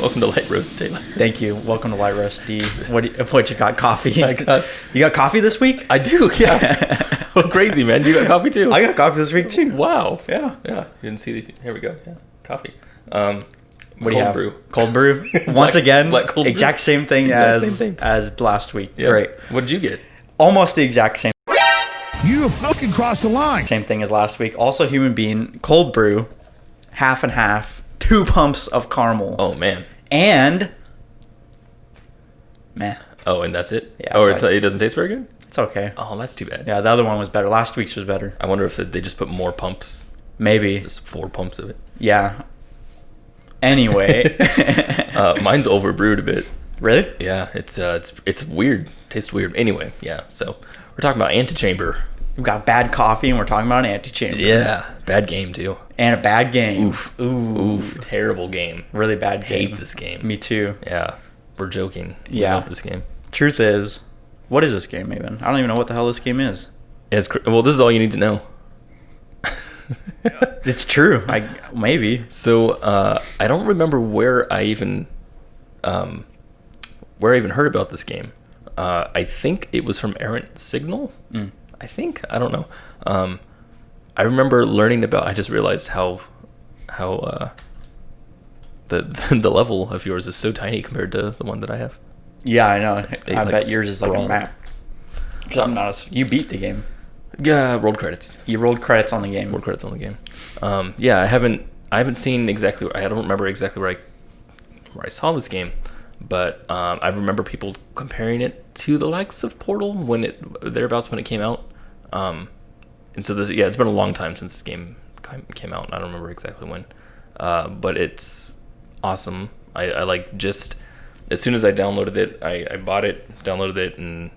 Welcome to Light Roast, Taylor. Thank you. Welcome to Light Roast D. What you got? Coffee? You got coffee this week? I do, yeah. Oh, crazy, man. You got coffee too? I got coffee this week too. Wow. Yeah. Yeah. You didn't see the... Here we go. Yeah. Coffee. What do you have? Brew. Cold brew. Once again, black cold exact brew. same thing Exact as last week. Yeah. Great. What did you get? Almost the exact same. You have fucking crossed the line. Same thing as last week. Also human bean, cold brew, half and half, 2 pumps of caramel. Oh, man. And meh. Oh, and that's it? Yeah, Oh, sorry. it doesn't taste very good? It's okay. Oh, that's too bad. Yeah, the other one was better. Last week's was better. I wonder if they just put more pumps. Maybe. Just 4 pumps of it. Yeah. Anyway. Mine's overbrewed a bit. Really? Yeah, it's weird. Tastes weird. Anyway, yeah. So we're talking about Antichamber. We've got bad coffee and we're talking about an Antichamber. Yeah, bad game too. And a bad game. Oof. Ooh. Oof. Terrible game. Really bad game. Hate this game. Me too. Yeah, we're joking. We Yeah. love this game. Truth is, what is this game even? I don't even know what the hell this game is. Well, this is all you need to know. It's true. Maybe. So I don't remember where I even heard about this game. I think it was from Errant Signal. I think, I don't know. I remember learning about. I just realized how the level of yours is so tiny compared to the one that I have. Yeah, I know. It's I like bet yours is like a bronze. map. 'Cause I'm not as, you beat the game. Yeah, rolled credits. You rolled credits on the game. Rolled credits on the game. Yeah, I haven't seen exactly. I don't remember exactly where I saw this game, but I remember people comparing it to the likes of Portal thereabouts when it came out. And so it's been a long time since this game came out. I don't remember exactly when, but it's awesome. I like just as soon as I downloaded it, I bought it, downloaded it, and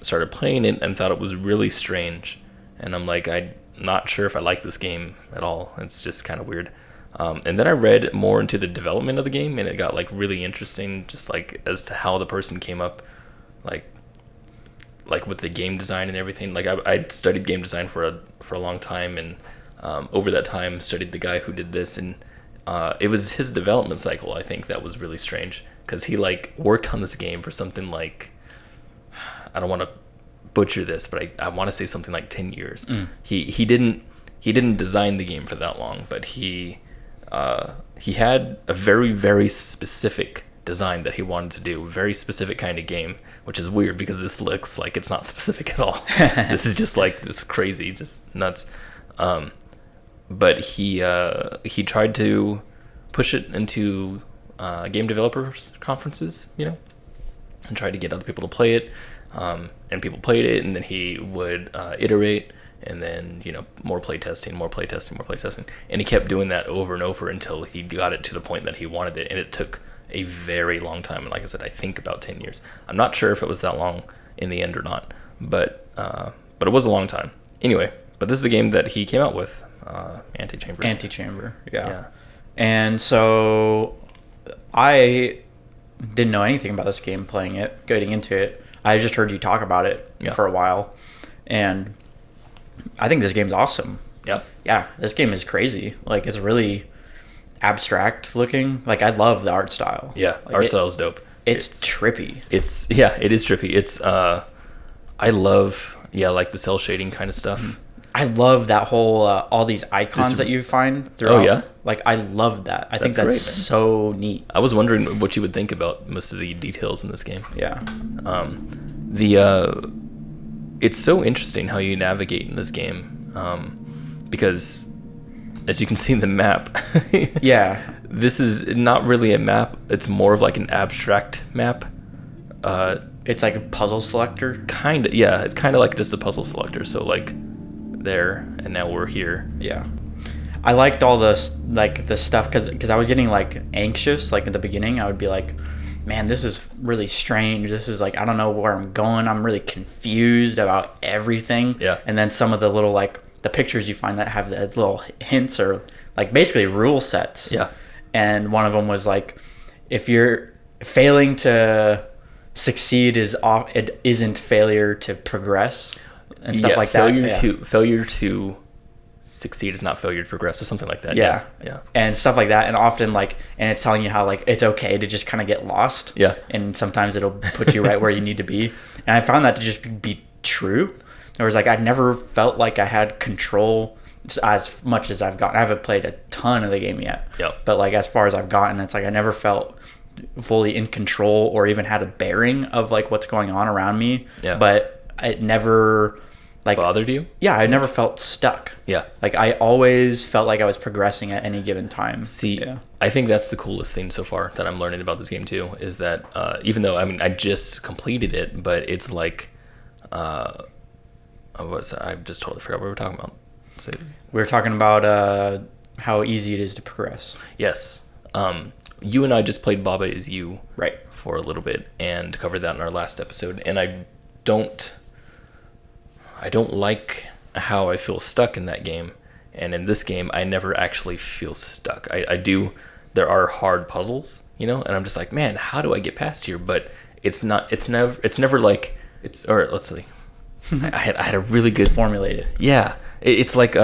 started playing it and thought it was really strange. And I'm like, I'm not sure if I like this game at all. It's just kind of weird. And then I read more into the development of the game, and it got like really interesting, just like as to how the person came up, like with the game design and everything. Like I studied game design for a long time, and over that time studied the guy who did this, and it was his development cycle, I think, that was really strange, because he like worked on this game for something like, I don't want to butcher this, but I want to say something like 10 years. He didn't design the game for that long, but he had a very, very specific design that he wanted to do, very specific kind of game, which is weird because this looks like it's not specific at all. This is just like this crazy, just nuts. But he tried to push it into game developers conferences, and tried to get other people to play it. And people played it, and then he would iterate, and then more playtesting, and he kept doing that over and over until he got it to the point that he wanted it, and it took a very long time. And like I said, I think about 10 years. I'm not sure if it was that long in the end or not, but it was a long time. Anyway, but this is the game that he came out with, Antichamber. Antichamber, yeah. And so I didn't know anything about this game playing it, getting into it. I just heard you talk about it for a while, and I think this game's awesome. Yep. Yeah, this game is crazy. Like, it's really abstract looking. Like, I love the art style. Yeah, like, art style is dope. It's trippy. It is trippy. It's I love like the cell shading kind of stuff. I love that whole all these icons that you find throughout. Oh yeah, like I love that. I think that's that's great, so neat. I was wondering what you would think about most of the details in this game. Yeah. It's so interesting how you navigate in this game, because as you can see in the map, Yeah. this is not really a map. It's more of like an abstract map. It's like a puzzle selector. Kind of, yeah. It's kind of like just a puzzle selector. So like there, and now we're here. Yeah. I liked all the stuff because I was getting like anxious. Like at the beginning, I would be like, man, this is really strange. This is like, I don't know where I'm going. I'm really confused about everything. Yeah. And then some of the little like the pictures you find that have the little hints or like basically rule sets. Yeah. And one of them was like, if you're failing to succeed it isn't failure to progress and stuff like failure that. Failure to succeed is not failure to progress or something like that. Yeah. Yeah. And stuff like that. And often like, and it's telling you how like it's okay to just kind of get lost. Yeah. And sometimes it'll put you right where you need to be. And I found that to just be true. There was like, I never felt like I had control as much as I've gotten. I haven't played a ton of the game yet. Yep. But like, as far as I've gotten, it's like I never felt fully in control or even had a bearing of like what's going on around me. Yeah. But it never like bothered you? Yeah, I never felt stuck. Yeah. Like I always felt like I was progressing at any given time. See, yeah. I think that's the coolest thing so far that I'm learning about this game too, is that even though, I mean, I just completed it, but it's like, I just totally forgot what we were talking about. We were talking about how easy it is to progress. Yes. You and I just played Baba Is You right for a little bit and covered that in our last episode. And I don't like how I feel stuck in that game. And in this game, I never actually feel stuck. I do. There are hard puzzles, you know, and I'm just like, man, how do I get past here? But it's never like or let's see. I had a really good formulated. Yeah. It's like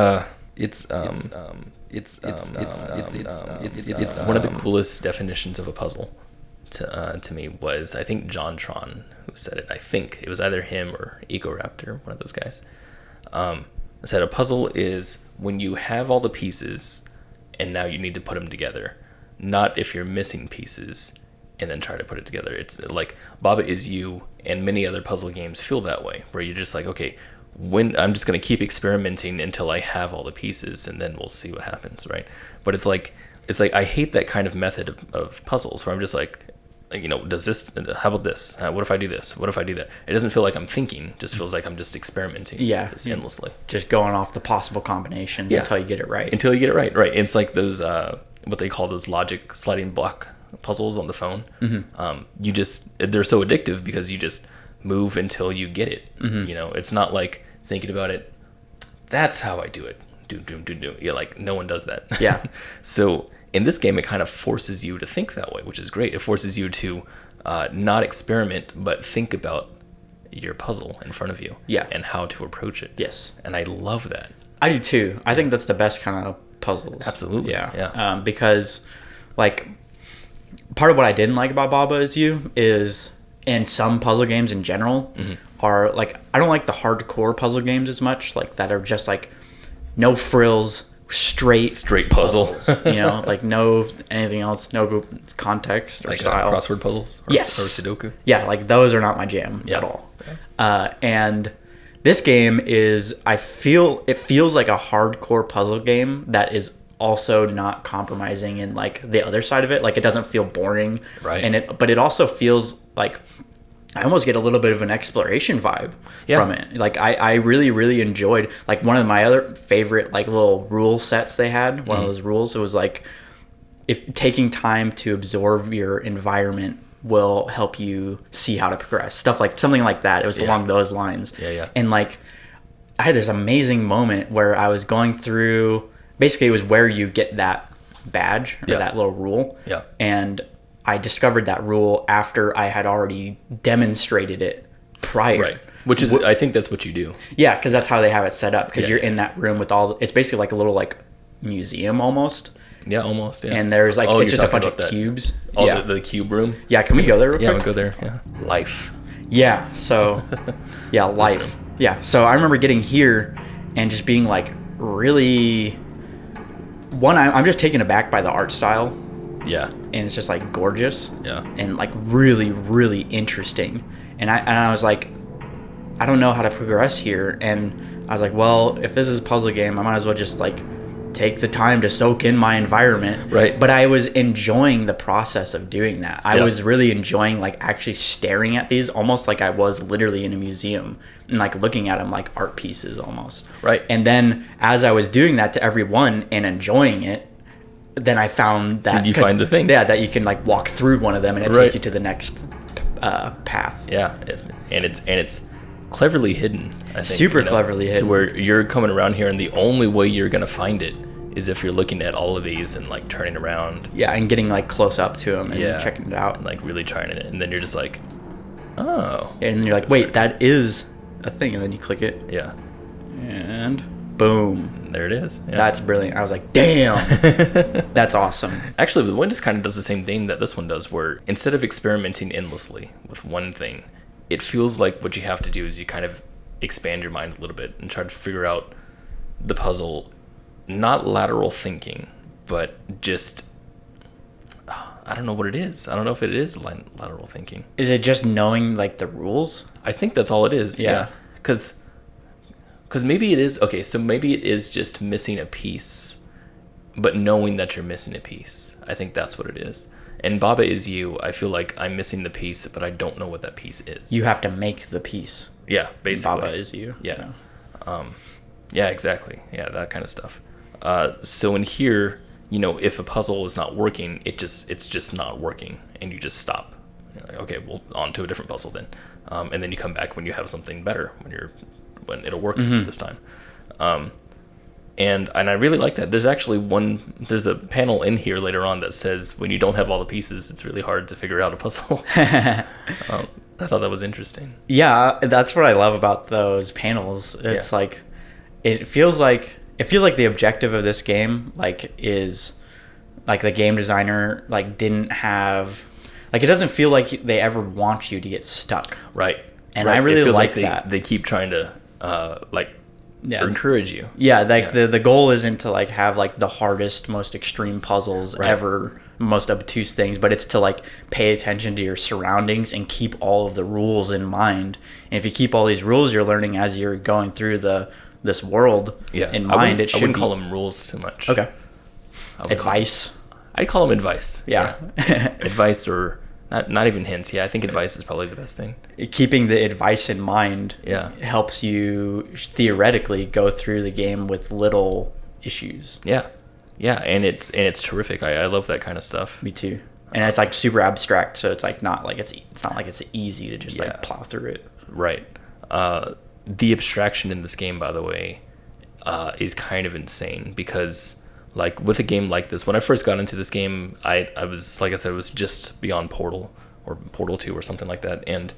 it's one of the coolest definitions of a puzzle to me was, I think John Tron who said it. I think it was either him or Ego Raptor, one of those guys. Said a puzzle is when you have all the pieces and now you need to put them together, not if you're missing pieces and then try to put it together. It's like Baba Is You and many other puzzle games feel that way, where you're just like, okay, when I'm just going to keep experimenting until I have all the pieces and then we'll see what happens, right? But it's like I hate that kind of method of puzzles where I'm just like, you know, how about this? What if I do this? What if I do that? It doesn't feel like I'm thinking, it just feels like I'm just experimenting endlessly. Just going off the possible combinations until you get it right. Until you get it right, right. It's like those, what they call those logic sliding block puzzles on the phone. Mm-hmm. They're so addictive because you just move until you get it. Mm-hmm. You know, it's not like thinking about it, that's how I do it. Do. Yeah, like no one does that. Yeah. So in this game, it kind of forces you to think that way, which is great. It forces you to not experiment, but think about your puzzle in front of you. Yeah. And how to approach it. Yes. And I love that. I do too. I think that's the best kind of puzzles. Absolutely. Yeah. Because like part of what I didn't like about Baba Is You is, and some puzzle games in general are like, I don't like the hardcore puzzle games as much, like that are just like no frills, straight puzzle. You know, like no anything else, no context or like style. Crossword puzzles or Sudoku. Yeah, like those are not my jam at all. And this game is, it feels like a hardcore puzzle game that is also not compromising in like the other side of it. Like it doesn't feel boring, right? But it also feels like I almost get a little bit of an exploration vibe from it. Like I really enjoyed, like one of my other favorite like little rule sets they had. One of those rules, it was like, if taking time to absorb your environment will help you see how to progress. Something like that. It was along those lines. Yeah. And like I had this amazing moment where I was going through, basically it was where you get that badge or that little rule. Yeah. And I discovered that rule after I had already demonstrated it prior. Right. Which is, I think that's what you do. Yeah, because that's how they have it set up. Because you're in that room with it's basically like a little like museum almost. Yeah, almost. Yeah. And there's like, it's just a bunch of cubes. The cube room. Yeah, can we go there real quick? Yeah, we'll go there. Yeah. Life. Yeah, so, life. Yeah, so I remember getting here and just being like really, I'm just taken aback by the art style. Yeah. And it's just like gorgeous. Yeah. And like really, really interesting. And I was like, I don't know how to progress here. And I was like, well, if this is a puzzle game, I might as well just like take the time to soak in my environment. Right. But I was enjoying the process of doing that. I was really enjoying like actually staring at these almost like I was literally in a museum and like looking at them like art pieces almost. Right. And then as I was doing that to everyone and enjoying it, then I found that... Did you find the thing? Yeah, that you can like walk through one of them and it takes you to the next path. Yeah, and it's cleverly hidden, I think. Super cleverly hidden. To where you're coming around here and the only way you're going to find it is if you're looking at all of these and like turning around. Yeah, and getting like close up to them and checking it out. And like really trying it. And then you're just like, oh. And then you're like, wait, that is a thing. And then you click it. Yeah. And Boom. There it is. Yeah. That's brilliant. I was like, damn. That's awesome. Actually, the one just kind of does the same thing that this one does, where instead of experimenting endlessly with one thing, it feels like what you have to do is you kind of expand your mind a little bit and try to figure out the puzzle, not lateral thinking, but just, I don't know what it is. I don't know if it is lateral thinking. Is it just knowing like the rules? I think that's all it is. Yeah. Because maybe it is, okay, so maybe it is just missing a piece, but knowing that you're missing a piece. I think that's what it is. And Baba Is You, I feel like I'm missing the piece, but I don't know what that piece is. You have to make the piece. Yeah, basically. Baba Is You. Yeah. Yeah, exactly. Yeah, that kind of stuff. So in here, you know, if a puzzle is not working, it's just not working, and you just stop. You're like, okay, well, on to a different puzzle then. And then you come back when you have something better, when it'll work this time. And I really like that. There's a panel in here later on that says when you don't have all the pieces, it's really hard to figure out a puzzle. I thought that was interesting. Yeah, that's what I love about those panels. It's like, it feels like the objective of this game is like the game designer didn't have, like, it doesn't feel like they ever want you to get stuck. Right. And I really like that. They keep trying to encourage you. Yeah, the goal isn't to have the hardest, most extreme puzzles ever, most obtuse things, but it's to pay attention to your surroundings and keep all of the rules in mind. And if you keep all these rules you're learning as you're going through this world in mind, I wouldn't call them rules too much. Okay. Advice. I'd call them advice. Yeah. Advice, or not even hints. Yeah, I think advice is probably the best thing. Keeping the advice in mind helps you theoretically go through the game with little issues. Yeah. Yeah, and it's terrific. I love that kind of stuff. Me too. And it's super abstract, so it's not like it's easy to just plow through it. Right. The abstraction in this game, by the way, is kind of insane, because with a game like this, when I first got into this game, I was, like I said, it was just beyond Portal or Portal 2 or something like that. And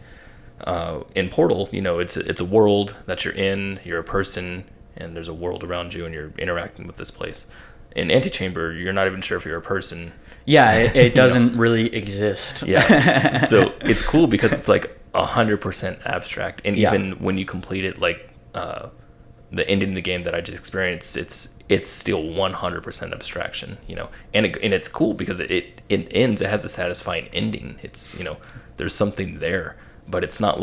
in Portal, it's a world that you're in, you're a person, and there's a world around you, and you're interacting with this place. In Antichamber, you're not even sure if you're a person. Yeah, it doesn't really exist. Yeah. So it's cool because it's 100% abstract. And even when you complete it, the ending of the game that I just experienced, it's still 100% abstraction, and it's cool because it ends. It has a satisfying ending. It's there's something there, but it's not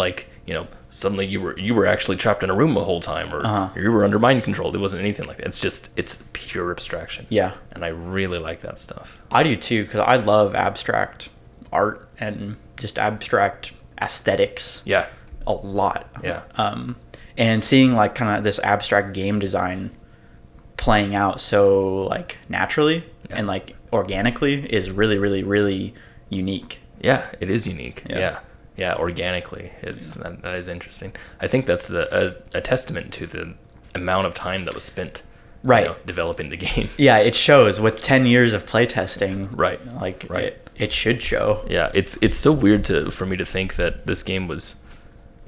suddenly you were actually trapped in a room the whole time, or you were under mind control. It wasn't anything like that. It's pure abstraction. Yeah, and I really like that stuff. I do too, because I love abstract art and just abstract aesthetics. Yeah, a lot. Yeah. And seeing kind of this abstract game design playing out so naturally and organically is really, really, really unique. Yeah, it is unique. Yeah, organically that is interesting. I think that's a testament to the amount of time that was spent developing the game. Yeah, it shows with 10 years of playtesting. Right. It should show. Yeah, it's so weird for me to think that this game was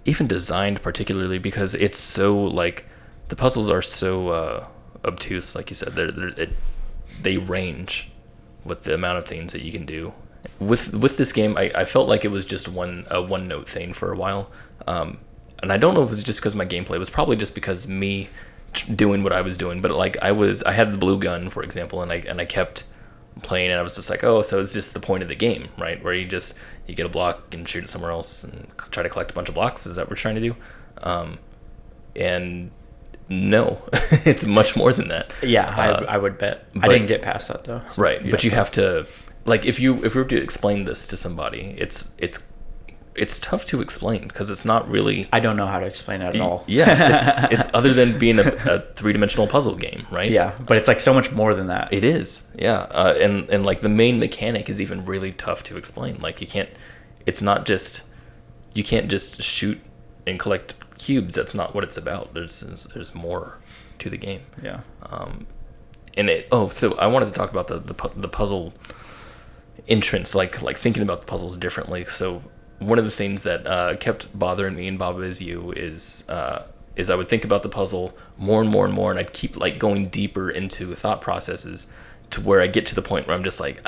even designed particularly, because it's so the puzzles are so obtuse, like you said. They range with the amount of things that you can do. With this game, I felt like it was just a one note thing for a while, and I don't know if it was just because of my gameplay. It was probably just because me doing what I was doing. But I had the blue gun, for example, and I kept playing, and I was just so it's just the point of the game, right? Where you get a block and shoot it somewhere else and try to collect a bunch of blocks. Is that what we're trying to do? And no, it's much more than that. Yeah, I would bet. I didn't get past that though. So right, but you have to, if we were to explain this to somebody, it's tough to explain, because it's not really. I don't know how to explain it at all. Yeah, it's other than being a 3-dimensional puzzle game, right? Yeah, but it's so much more than that. It is, yeah, and the main mechanic is even really tough to explain. You can't. It's not just. You can't just shoot and collect cubes. That's not what it's about. There's more to the game. Yeah. So I wanted to talk about the puzzle entrance, thinking about the puzzles differently. So one of the things that kept bothering me in Baba Is You is is I would think about the puzzle more and more and more, and I'd keep like going deeper into thought processes to where I get to the point where I'm just like,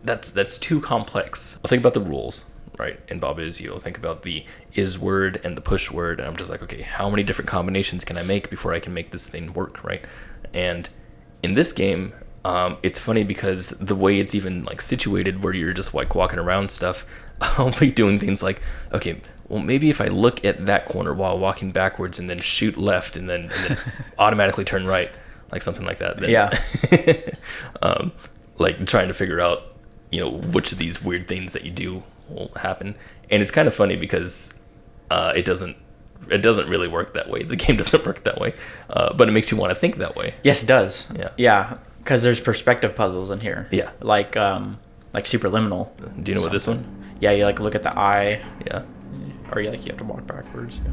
that's too complex. I'll think about the rules, right? In Baba Is You, I'll think about the is word and the push word, and I'm just like, okay, how many different combinations can I make before I can make this thing work, right? And in this game, it's funny because the way it's even like situated, where you're just like walking around stuff, I'll be doing things like, okay, well, maybe if I look at that corner while walking backwards and then shoot left and then automatically turn right, like something like that. Then, Yeah. Like trying to figure out, which of these weird things that you do will happen. And it's kind of funny because it doesn't really work that way. The game doesn't work that way, but it makes you want to think that way. Yes, it does. Yeah. Yeah, because there's perspective puzzles in here. Yeah. Like Superliminal. Do you know what this one? Yeah, you like look at the eye. Yeah. Or you have to walk backwards. Yeah.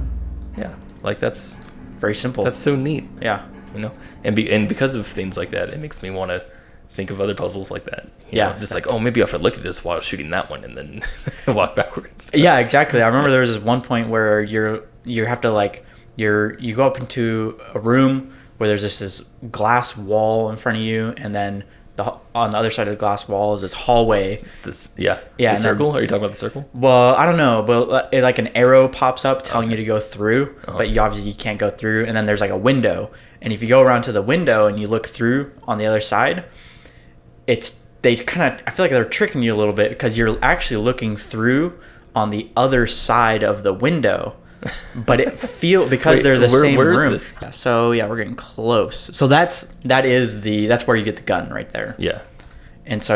Yeah. Like that's Very simple. that's so neat. Yeah. And because of things like that, it makes me want to think of other puzzles like that. Just like, oh, maybe if I look at this while shooting that one and then walk backwards. Yeah, exactly. I remember there was this one point where you have to you go up into a room where there's this glass wall in front of you, and then on the other side of the glass wall is this hallway. The and circle? Are you talking about the circle? Well, I don't know, but like an arrow pops up telling you to go through, but you obviously can't go through. And then there's like a window, and if you go around to the window and you look through on the other side, I feel like they're tricking you a little bit because you're actually looking through on the other side of the window. But because they're the same room. Is this? So yeah, we're getting close. So that's where you get the gun right there. Yeah. And so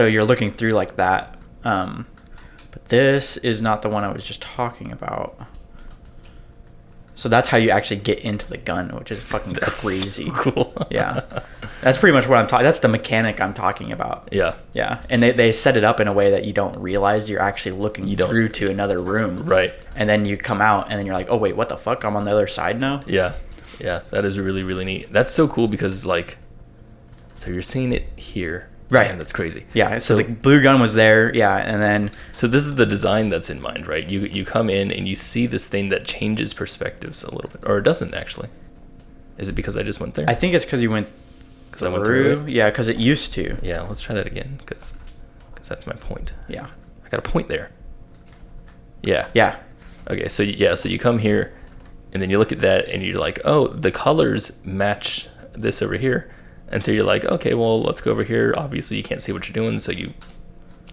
you're looking through like that. But this is not the one I was just talking about. So that's how you actually get into the gun, which is fucking crazy. So cool. Yeah. That's pretty much what I'm talking. That's the mechanic I'm talking about. Yeah. Yeah. And they set it up in a way that you don't realize you're actually looking through to another room. Right. And then you come out and then you're like, oh wait, what the fuck? I'm on the other side now? Yeah. Yeah. That is really, really neat. That's so cool because so you're seeing it here. Right. Man, that's crazy. Yeah. So the blue gun was there. Yeah. And then. So this is the design that's in mind, right? You come in and you see this thing that changes perspectives a little bit, or it doesn't actually. Is it because I just went there? I think it's because you went through. I went through it? Yeah, because it used to. Yeah, let's try that again because that's my point. Yeah. I got a point there. Yeah. Yeah. Okay, so you come here and then you look at that and you're like, oh, the colors match this over here. And so you're like, okay, well, let's go over here. Obviously, you can't see what you're doing, so you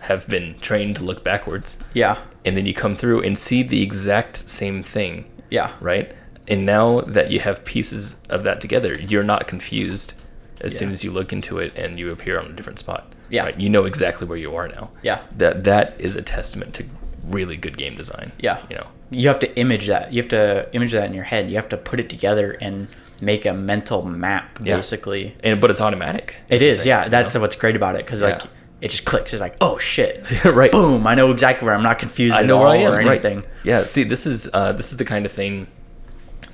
have been trained to look backwards. Yeah. And then you come through and see the exact same thing. Yeah. Right? And now that you have pieces of that together, you're not confused as soon as you look into it and you appear on a different spot. Yeah. Right? You know exactly where you are now. Yeah. That is a testament to really good game design. Yeah. You have to image that. You have to image that in your head. You have to put it together and make a mental map, basically. But it's automatic. It is, yeah. That's what's great about it, because it just clicks. It's like, oh shit, right? Boom! I know exactly where I'm not confused. I know where I am, or anything. Right. Yeah. See, this is the kind of thing.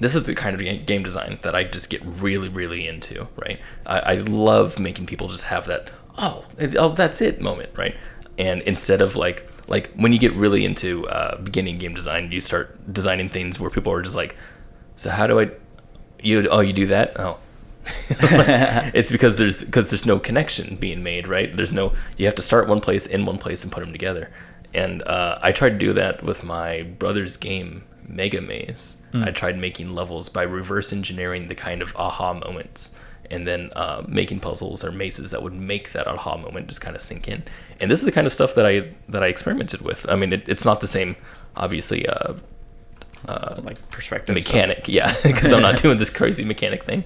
This is the kind of game design that I just get really, really into. Right. I love making people just have that oh that's it moment, right? And instead of like when you get really into beginning game design, you start designing things where people are just like, so how do you do that? Oh, it's because there's no connection being made, right? You have to start one place, end one place, and put them together. And I tried to do that with my brother's game, Mega Maze. I tried making levels by reverse engineering the kind of aha moments, and then making puzzles or mazes that would make that aha moment just kind of sink in. And this is the kind of stuff that I experimented with. I mean, it's not the same, obviously. Like perspective mechanic stuff. Yeah, because I'm not doing this crazy mechanic thing,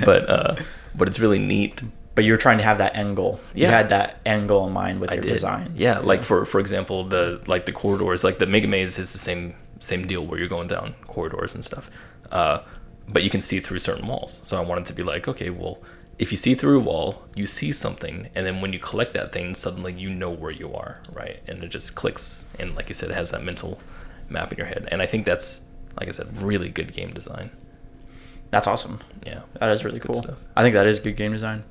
but it's really neat. But you were trying to have that angle. You had that angle in mind with your designs. Yeah, like for example, the corridors, like the Mega Maze is the same deal where you're going down corridors and stuff, but you can see through certain walls. So I wanted to be like, okay, well, if you see through a wall, you see something, and then when you collect that thing, suddenly you know where you are, right? And it just clicks, and like you said, it has that mental map in your head. And I think that's, like I said, really good game design. That's awesome. Yeah, that is really cool stuff. I think that is good game design.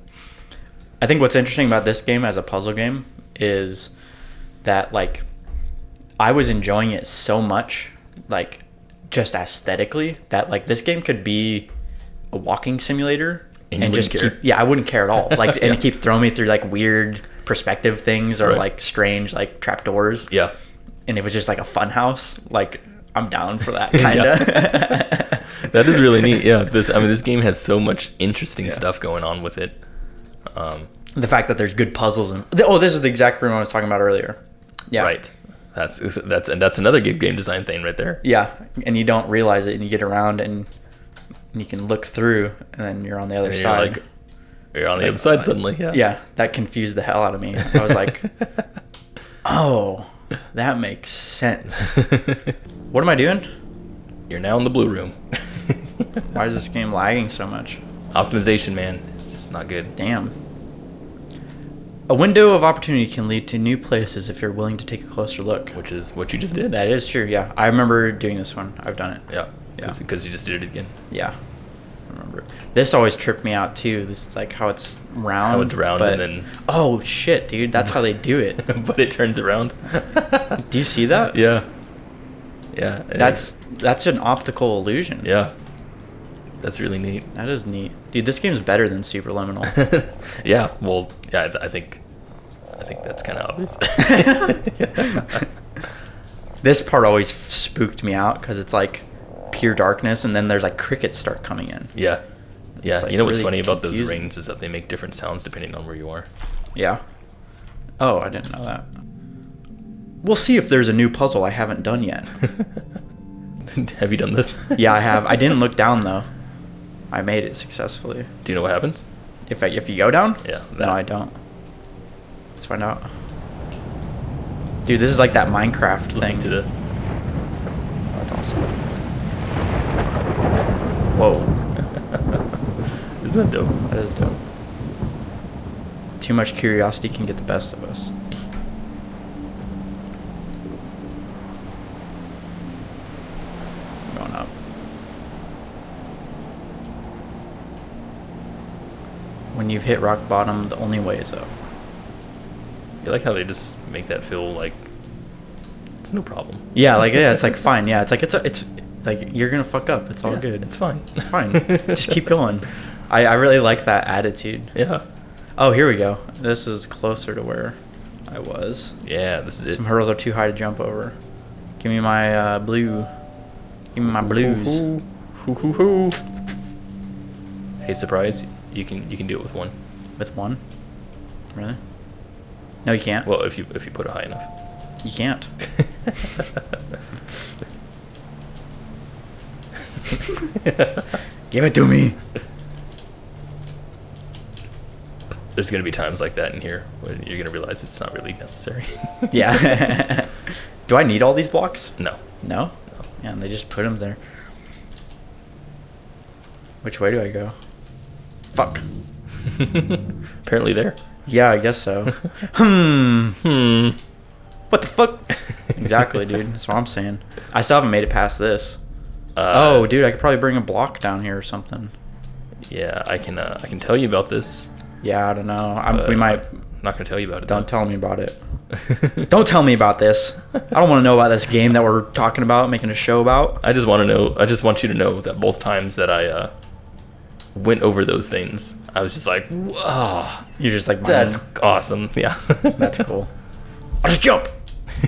I think what's interesting about this game as a puzzle game is that I was enjoying it so much, just aesthetically, that like this game could be a walking simulator and just keep, I wouldn't care at all. Like, and keep throwing me through like weird perspective things or like strange like trapdoors. Yeah. And it was just like a fun house. Like, I'm down for that kind of. That is really neat. Yeah. This game has so much interesting stuff going on with it. The fact that there's good puzzles and this is the exact room I was talking about earlier. Yeah. Right. That's another good game design thing right there. Yeah, and you don't realize it, and you get around and you can look through, and then you're on the other side. You're on the other side suddenly. Yeah. Yeah, that confused the hell out of me. I was like, oh, that makes sense. What am I doing? You're now in the blue room. Why is this game lagging so much? Optimization, man. It's just not good. Damn. A window of opportunity can lead to new places if you're willing to take a closer look. Which is what you just did. That is true, yeah. I remember doing this one. I've done it. Yeah. Because you just did it again. Yeah. I remember. This always tripped me out, too. This is like how it's round. How it's round but, and then... Oh, shit, dude. That's how they do it. But it turns around. Do you see that? Yeah. Yeah. That's an optical illusion. Yeah. That's really neat. That is neat. Dude, this game's better than Superliminal. Yeah, well, yeah, I think that's kind of obvious. This part always spooked me out because it's like pure darkness, and then there's like crickets start coming in. Yeah. Yeah, like you know what's really funny about those confusing. rings is that they make different sounds depending on where you are. Yeah. Oh, I didn't know that. We'll see if there's a new puzzle I haven't done yet. Have you done this? Yeah, I have. I didn't look down though. I made it successfully. Do you know what happens? If you go down? Yeah. No, I don't. Let's find out. Dude, this is like that Minecraft Listen thing. to the... Oh, that's awesome. Whoa. Isn't that dope? That is dope. Too much curiosity can get the best of us. Going up. When you've hit rock bottom, the only way is up. You like how they just make that feel like it's no problem. Yeah, it's like fine. Yeah, it's like you're gonna fuck up. It's all Yeah, good. It's fine. It's fine. Just keep going. I really like that attitude. Yeah. Oh, here we go. This is closer to where I was. Yeah, this is it. Some hurdles are too high to jump over. Give me my blue. Give me my blues. Hoo. Hey, surprise! You can do it with one. With one? Really? No, you can't. Well, if you put it high enough. You can't. Give it to me. There's gonna be times like that in here when you're gonna realize it's not really necessary. Yeah. Do I need all these blocks? No. No? Yeah, and they just put them there. Which way do I go? Fuck. Apparently there. Yeah, I guess so. What the fuck? Exactly, dude. That's what I'm saying. I still haven't made it past this. Oh, dude, I could probably bring a block down here or something. Yeah, I can tell you about this. Yeah, I don't know. We might. I'm not gonna tell you about it. Don't tell me about it. Don't tell me about this. I don't want to know about this game that we're talking about, making a show about. I just want to know. I just want you to know that both times that I went over those things, I was just like, "Wow, You're just like, that's awesome!" Yeah, that's cool. I'll just jump.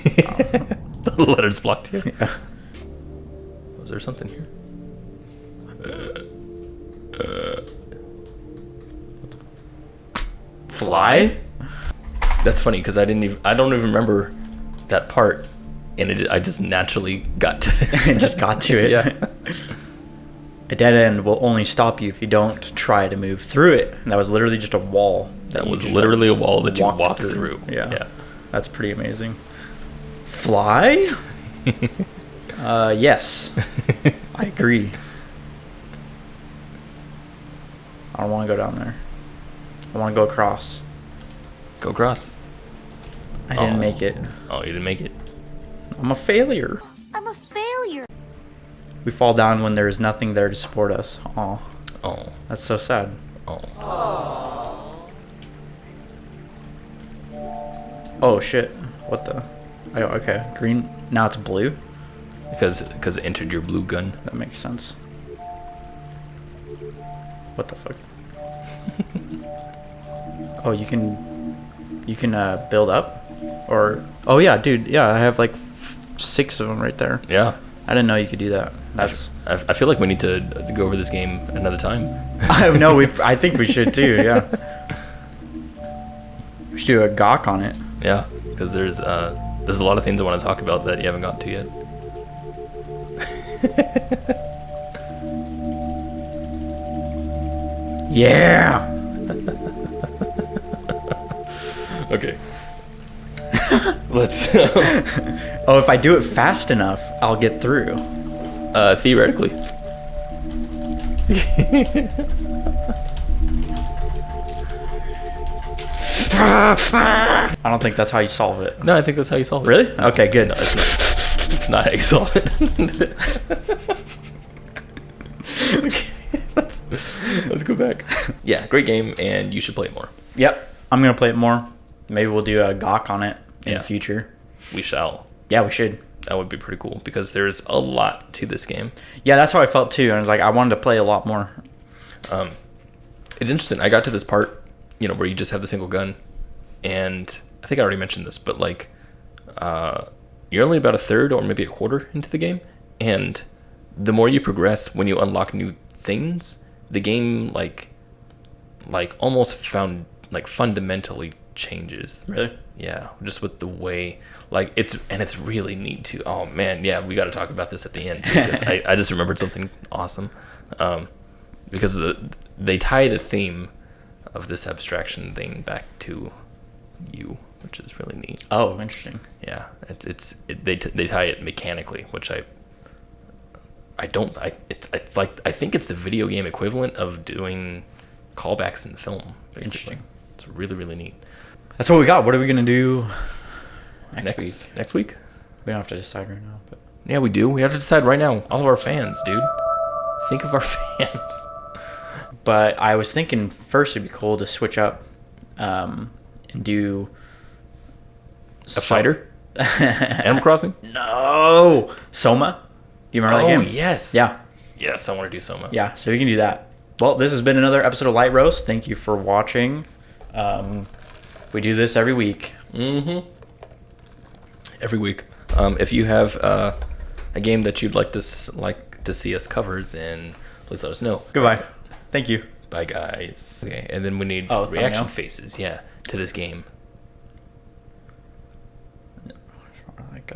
The letters blocked you. Yeah. Was there something here? Fly? That's funny because I don't even remember that part, and I just naturally got to it. Just got to it. Yeah. A dead end will only stop you if you don't try to move through it. And that was literally just a wall. That you was just, literally a wall that you walked walked through. Yeah. That's pretty amazing. Fly? Yes. I agree. I don't want to go down there. I want to go across. Go across. I didn't make it. Oh, you didn't make it. I'm a failure. I'm a failure. We fall down when there's nothing there to support us. Aw. Oh. That's so sad. Oh. Oh shit. What the? Oh, okay. Green. Now it's blue. because it entered your blue gun. That makes sense. What the fuck? Oh, you can build up, or oh yeah, dude, yeah, I have like 6 of them right there. Yeah. I didn't know you could do that. That's. I feel like we need to go over this game another time. I know. I think we should too. Yeah. We should do a gawk on it. Yeah, because there's a lot of things I want to talk about that you haven't got to yet. Yeah. Okay. Let's. Oh, if I do it fast enough, I'll get through. Theoretically. I don't think that's how you solve it. No, I think that's how you solve it. Really? Okay, good. No, it's not. It's not how you solve it. Okay, let's go back. Yeah, great game, and you should play it more. Yep, I'm gonna play it more. Maybe we'll do a gawk on it in the future. We shall. Yeah, we should. That would be pretty cool because there's a lot to this game. Yeah, that's how I felt too. I was like, I wanted to play a lot more. It's interesting. I got to this part, where you just have the single gun, and I think I already mentioned this, but like, you're only about a third or maybe a quarter into the game, and the more you progress, when you unlock new things, the game like almost fundamentally changes. Really? Yeah, just with the way, it's really neat too. Oh man, yeah, we got to talk about this at the end too, because I just remembered something awesome, because they tie the theme of this abstraction thing back to you, which is really neat. Oh, interesting. Yeah, they tie it mechanically, which I think it's the video game equivalent of doing callbacks in film. Basically. Interesting. It's really, really neat. That's what we got. What are we gonna do next week? Next week? We don't have to decide right now, but Yeah, we do. We have to decide right now. All of our fans, dude. Think of our fans. But I was thinking first it'd be cool to switch up, and do A fighter? Animal Crossing? No, Soma. Do you remember that game? Oh yes. Yeah. Yes, I want to do Soma. Yeah, so we can do that. Well, this has been another episode of Light Roast. Thank you for watching. We do this every week. Mm-hmm. Every week. If you have a game that you'd like to see us cover, then please let us know. Goodbye. Thank you. Bye, guys. Okay, and then we need thumbnail? reaction faces, to this game. Like